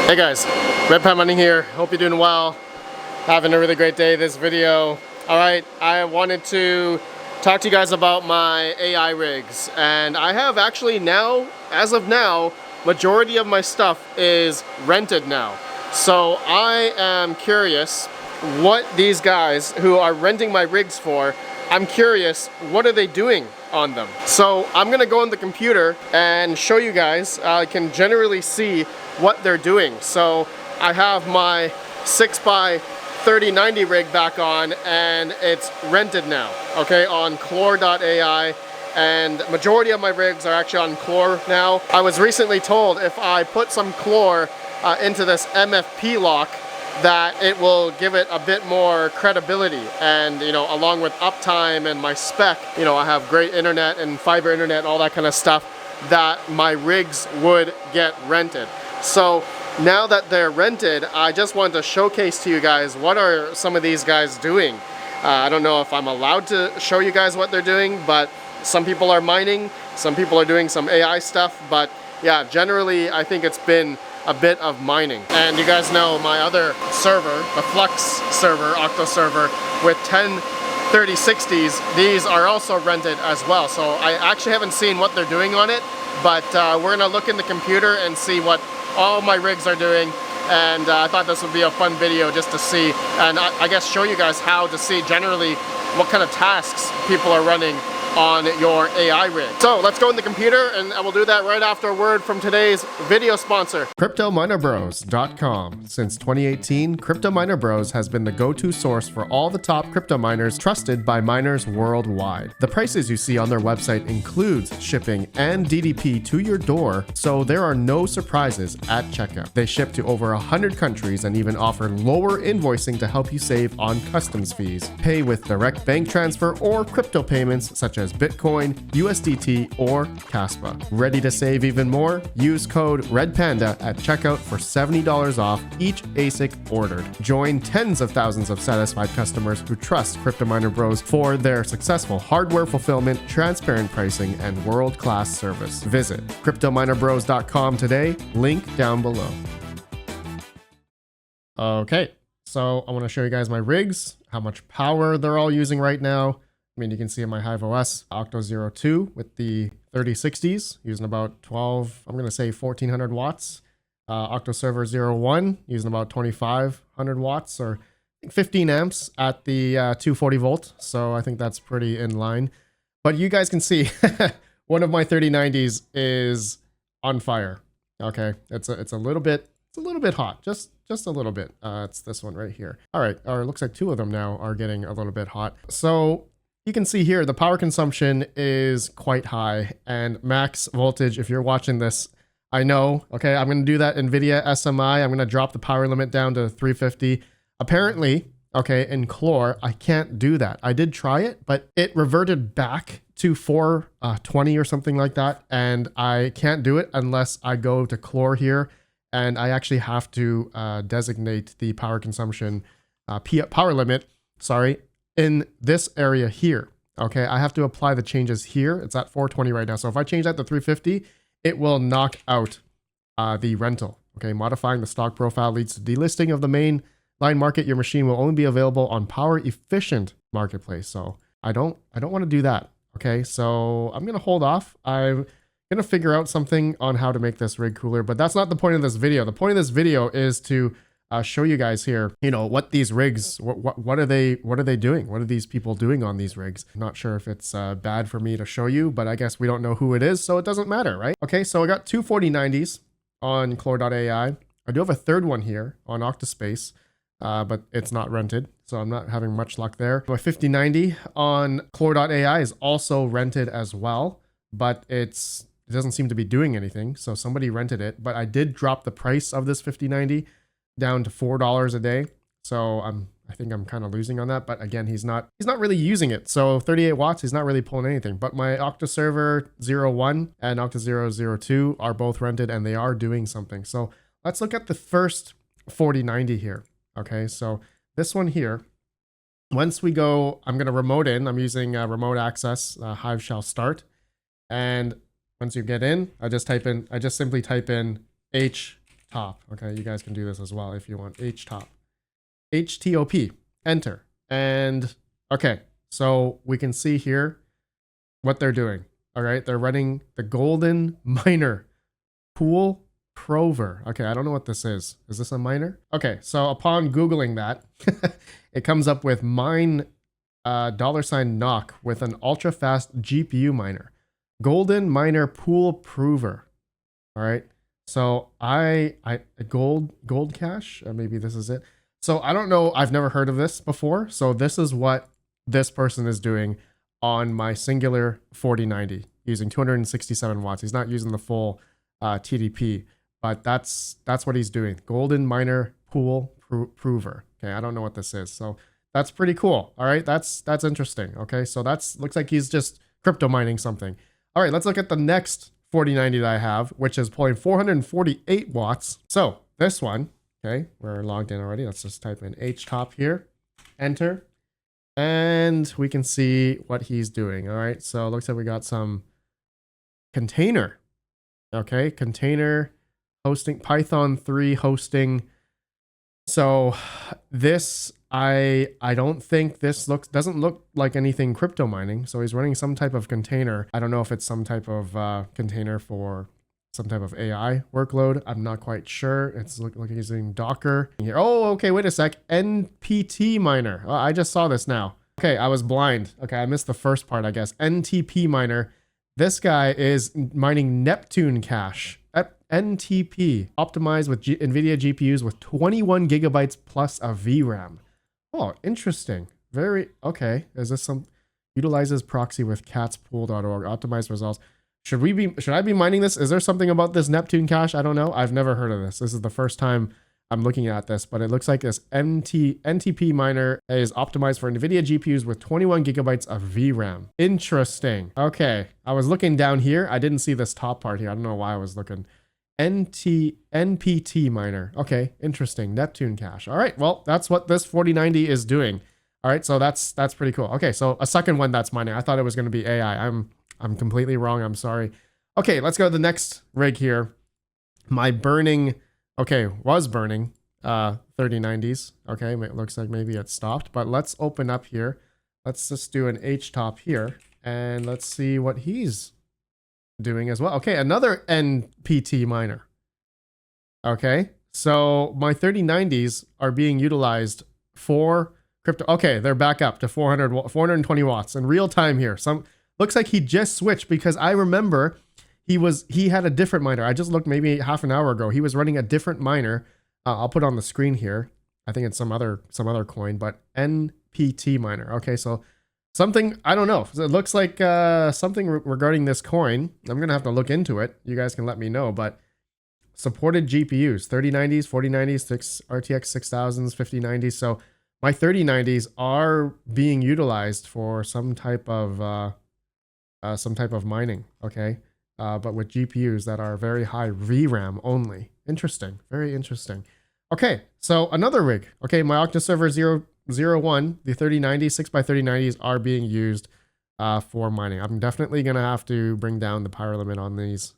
Hey guys, RedPandaMining here. Hope you're doing well. Having a really great day this video. Alright, I wanted to talk to you guys about my AI rigs. And I have actually now, as of now, majority of my stuff is rented now. So I am curious what these guys who are renting my rigs for, I'm curious, what are they doing on them? So I'm gonna go on the computer and show you guys. I can generally see what they're doing. So I have my 6x3090 rig back on and it's rented now, okay, on Chlor.ai, and majority of my rigs are actually on Chlor now. I was recently told if I put some Chlor into this MFP lock that it will give it a bit more credibility, and you know, along with uptime and my spec, you know, I have great internet and fiber internet and all that kind of stuff, that my rigs would get rented. So now that they're rented, I just wanted to showcase to you guys what are some of these guys doing. I don't know if I'm allowed to show you guys what they're doing, but some people are mining, some people are doing some AI stuff, but yeah, generally I think it's been a bit of mining. And you guys know my other server, the Flux server, Octo server with 10 3060s, these are also rented as well. So I actually haven't seen what they're doing on it, but we're gonna look in the computer and see what all my rigs are doing. And I thought this would be a fun video just to see, and I guess show you guys how to see generally what kind of tasks people are running on your AI rig. So let's go in the computer, and I will do that right after a word from today's video sponsor, CryptoMinerBros.com. Since 2018, Crypto Miner Bros has been the go-to source for all the top crypto miners trusted by miners worldwide. The prices you see on their website includes shipping and DDP to your door, so there are no surprises at checkout. They ship to over 100 countries and even offer lower invoicing to help you save on customs fees. Pay with direct bank transfer or crypto payments such as Bitcoin, USDT, or Caspa. Ready to save even more? Use code RedPanda at checkout for $70 off each ASIC ordered. Join tens of thousands of satisfied customers who trust Crypto Miner Bros for their successful hardware fulfillment, transparent pricing, and world-class service. Visit CryptoMinerBros.com today, link down below. Okay, so I want to show you guys my rigs, how much power they're all using right now. I mean, you can see in my Hive OS Octo 02 with the 3060s using about 12, I'm going to say 1400 watts. Octo Server 01 using about 2500 watts, or 15 amps at the 240 volt. So I think that's pretty in line. But you guys can see one of my 3090s is on fire. Okay, it's a little bit hot, just a little bit. It's this one right here. All right, or it looks like two of them now are getting a little bit hot. So you can see here the power consumption is quite high, and max voltage, if you're watching this, I know, okay, I'm going to do that NVIDIA SMI. I'm going to drop the power limit down to 350. Apparently, okay, in Chlor, I can't do that. I did try it, but it reverted back to 420 or something like that, and I can't do it unless I go to Chlor here, and I actually have to designate the power consumption, power limit, sorry, in this area here. Okay, I have to apply the changes here. It's at 420 right now. So if I change that to 350, it will knock out the rental. Okay, modifying the stock profile leads to delisting of the main line market. Your machine will only be available on power efficient marketplace. So I don't want to do that. Okay, so I'm gonna hold off. I'm gonna figure out something on how to make this rig cooler, but that's not the point of this video. The point of this video is to show you guys here, you know, what these rigs, what are they doing? What are these people doing on these rigs? I'm not sure if it's bad for me to show you, but I guess we don't know who it is, so it doesn't matter, right? Okay, so I got two 4090s on Chlor.ai. I do have a third one here on Octaspace, but it's not rented, so I'm not having much luck there. My 5090 on Chlor.ai is also rented as well, but it doesn't seem to be doing anything, so somebody rented it. But I did drop the price of this 5090 down to $4 a day, so I think I'm kind of losing on that. But again, he's not really using it, so 38 watts, he's not really pulling anything. But my Octo Server 01 and Octo 02 are both rented, and they are doing something. So let's look at the first 4090 here. Okay, so this one here, once we go, I'm going to remote in. I'm using remote access, Hive shall start, and once you get in, I just simply type in H top. Okay, you guys can do this as well if you want. H top. HTOP. Enter. And okay, so we can see here what they're doing. All right, they're running the golden miner pool prover. Okay, I don't know what this is. Is this a miner? Okay, so upon Googling that, it comes up with mine $knock with an ultra fast GPU miner. Golden miner pool prover. All right. So I gold cache, maybe this is it. So I don't know. I've never heard of this before. So this is what this person is doing on my singular 4090 using 267 watts. He's not using the full TDP, but that's what he's doing. Golden miner pool prover. Okay. I don't know what this is. So that's pretty cool. All right. That's interesting. Okay. So looks like he's just crypto mining something. All right. Let's look at the next 4090 that I have, which is pulling 448 watts. So this one, okay, we're logged in already. Let's just type in HTOP here, enter, and we can see what he's doing. All right, so it looks like we got some container. Okay, container hosting, Python 3 hosting. So this, I don't think this doesn't look like anything crypto mining. So he's running some type of container. I don't know if it's some type of container for some type of AI workload. I'm not quite sure. It's like he's using Docker here. Oh, okay. Wait a sec. NPT miner. Oh, I just saw this now. Okay. I was blind. Okay. I missed the first part, I guess. NTP miner. This guy is mining Neptune cache. NTP optimized with NVIDIA GPUs with 21 gigabytes plus a VRAM. Oh, interesting. Very okay. Is this some utilizes proxy with catspool.org optimized results? Should I be mining this? Is there something about this Neptune cache? I don't know. I've never heard of this. This is the first time I'm looking at this, but it looks like this NTP miner is optimized for NVIDIA GPUs with 21 gigabytes of VRAM. Interesting. Okay. I was looking down here. I didn't see this top part here. I don't know why I was looking. NPT miner. Okay, interesting. Neptune cache. All right, well, that's what this 4090 is doing. All right, so that's pretty cool. Okay, so a second one that's mining. I thought it was going to be AI. I'm completely wrong. I'm sorry. Okay, let's go to the next rig here. My burning, okay, was burning 3090s. Okay, it looks like maybe it stopped, but let's open up here. Let's just do an HTOP here, and let's see what he's doing as well. Okay, another NPT miner. Okay, so my 3090s are being utilized for crypto. Okay, they're back up to 420 watts in real time here. Looks like he just switched because I remember he had a different miner. I just looked maybe half an hour ago. He was running a different miner. I'll put it on the screen here. I think it's some other coin, but NPT miner. Okay, so something, I don't know. It looks like something regarding this coin. I'm going to have to look into it. You guys can let me know, but supported GPUs, 3090s, 4090s, RTX 6000s, 5090s. So my 3090s are being utilized for some type of mining, okay? But with GPUs that are very high VRAM only. Interesting, very interesting. Okay, so another rig. Okay, my Octaserver 001, the 3090s, 6x3090s are being used for mining. I'm definitely going to have to bring down the power limit on these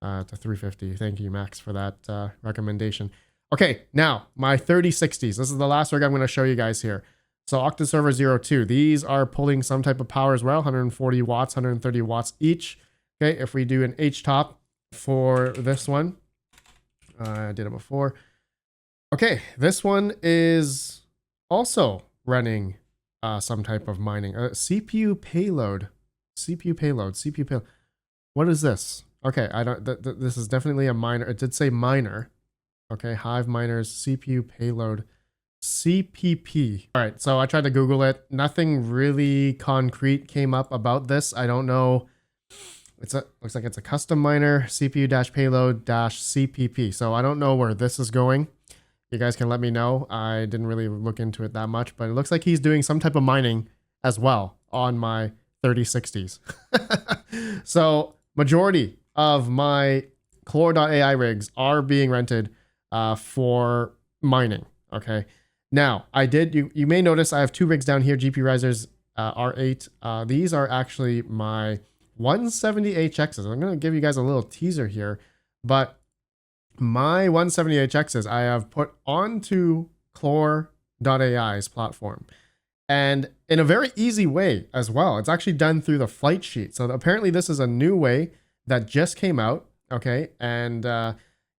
to 350. Thank you, Max, for that recommendation. Okay, now my 3060s. This is the last rig I'm going to show you guys here. So Octaserver 02, these are pulling some type of power as well, 140 watts, 130 watts each. Okay, if we do an HTOP for this one, I did it before. Okay, this one is also running some type of mining. CPU payload. What is this? Okay, I don't. This is definitely a miner. It did say miner. Okay, Hive miners, CPU payload, CPP. All right, so I tried to Google it. Nothing really concrete came up about this. I don't know. Looks like it's a custom miner, CPU-payload-CPP. So I don't know where this is going. You guys can let me know. I didn't really look into it that much, but it looks like he's doing some type of mining as well on my 3060s. So majority of my Clore.ai rigs are being rented for mining. Okay. Now you may notice I have two rigs down here, GP Risers R8. These are actually my 170HXs. I'm going to give you guys a little teaser here, but my 170HXs I have put onto Chlor.ai's platform. And in a very easy way as well. It's actually done through the flight sheet. So apparently this is a new way that just came out. Okay. And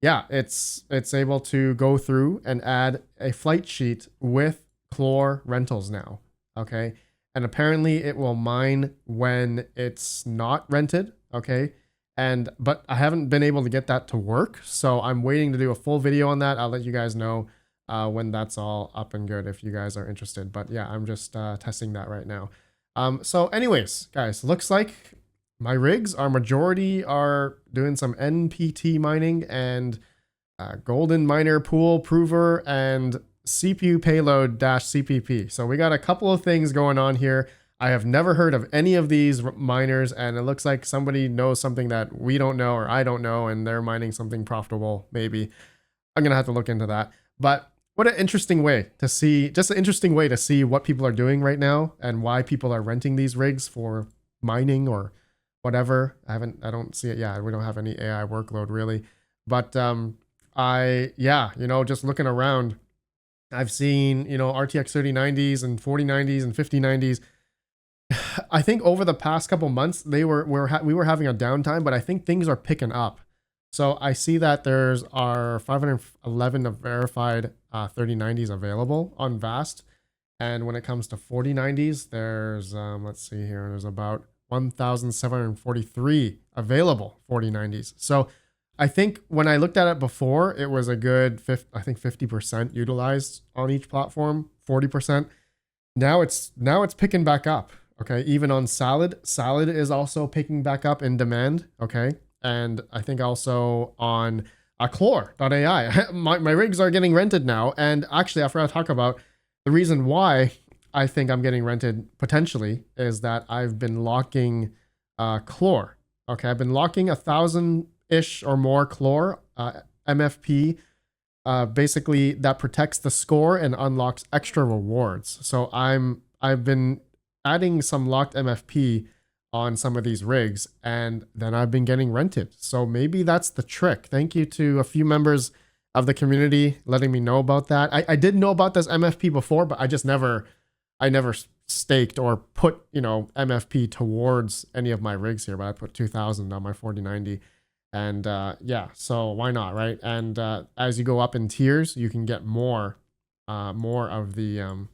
yeah, it's able to go through and add a flight sheet with Chlor rentals now. Okay. And apparently it will mine when it's not rented. Okay. But I haven't been able to get that to work. So I'm waiting to do a full video on that. I'll let you guys know when that's all up and good if you guys are interested. But yeah, I'm just testing that right now. So anyways, guys, looks like my rigs, our majority are doing some NPT mining and golden miner pool prover and CPU payload -CPP. So we got a couple of things going on here. I have never heard of any of these miners, and it looks like somebody knows something that we don't know or I don't know, and they're mining something profitable, maybe. I'm going to have to look into that. But what an interesting way to see, just an interesting way to see what people are doing right now and why people are renting these rigs for mining or whatever. I don't see it. Yeah, we don't have any AI workload really. But just looking around, I've seen, RTX 3090s and 4090s and 5090s. I think over the past couple months, we were having a downtime, but I think things are picking up. So I see that there's our 511 of verified 3090s available on Vast. And when it comes to 4090s, there's, let's see here, there's about 1,743 available 4090s. So I think when I looked at it before, it was a good, 50% utilized on each platform, 40%. Now it's picking back up. Okay, even on Salad is also picking back up in demand. Okay, and I think also on Chlor.ai, my rigs are getting rented now. And actually, I forgot to talk about the reason why I think I'm getting rented potentially is that I've been locking Chlor. Okay, I've been locking 1,000-ish or more Chlor MFP. Basically, that protects the score and unlocks extra rewards. So I've been adding some locked MFP on some of these rigs, and then I've been getting rented. So maybe that's the trick. Thank you to a few members of the community letting me know about that. I did know about this MFP before, but I never staked or put, MFP towards any of my rigs here, but I put 2,000 on my 4090. And yeah, so why not, right? And as you go up in tiers, you can get more of the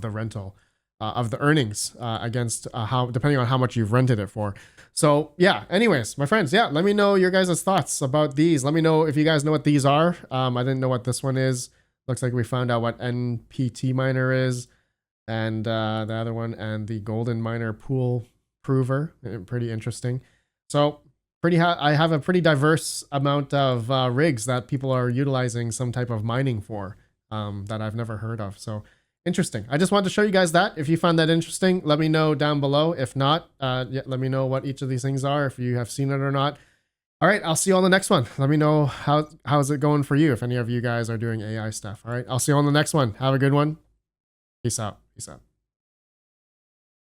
rental. Of the earnings against depending on how much you've rented it for. So yeah, anyways, my friends, yeah, let me know your guys' thoughts about these. Let me know if you guys know what these are. I didn't know what this one is. Looks like we found out what NPT miner is, and the other one, and the golden miner pool prover. Pretty interesting. So I have a pretty diverse amount of rigs that people are utilizing some type of mining for that I've never heard of. So interesting. I just wanted to show you guys that. If you found that interesting, let me know down below. If not, let me know what each of these things are, if you have seen it or not. All right, I'll see you on the next one. Let me know how's it going for you if any of you guys are doing AI stuff. All right, I'll see you on the next one. Have a good one. Peace out. Peace out.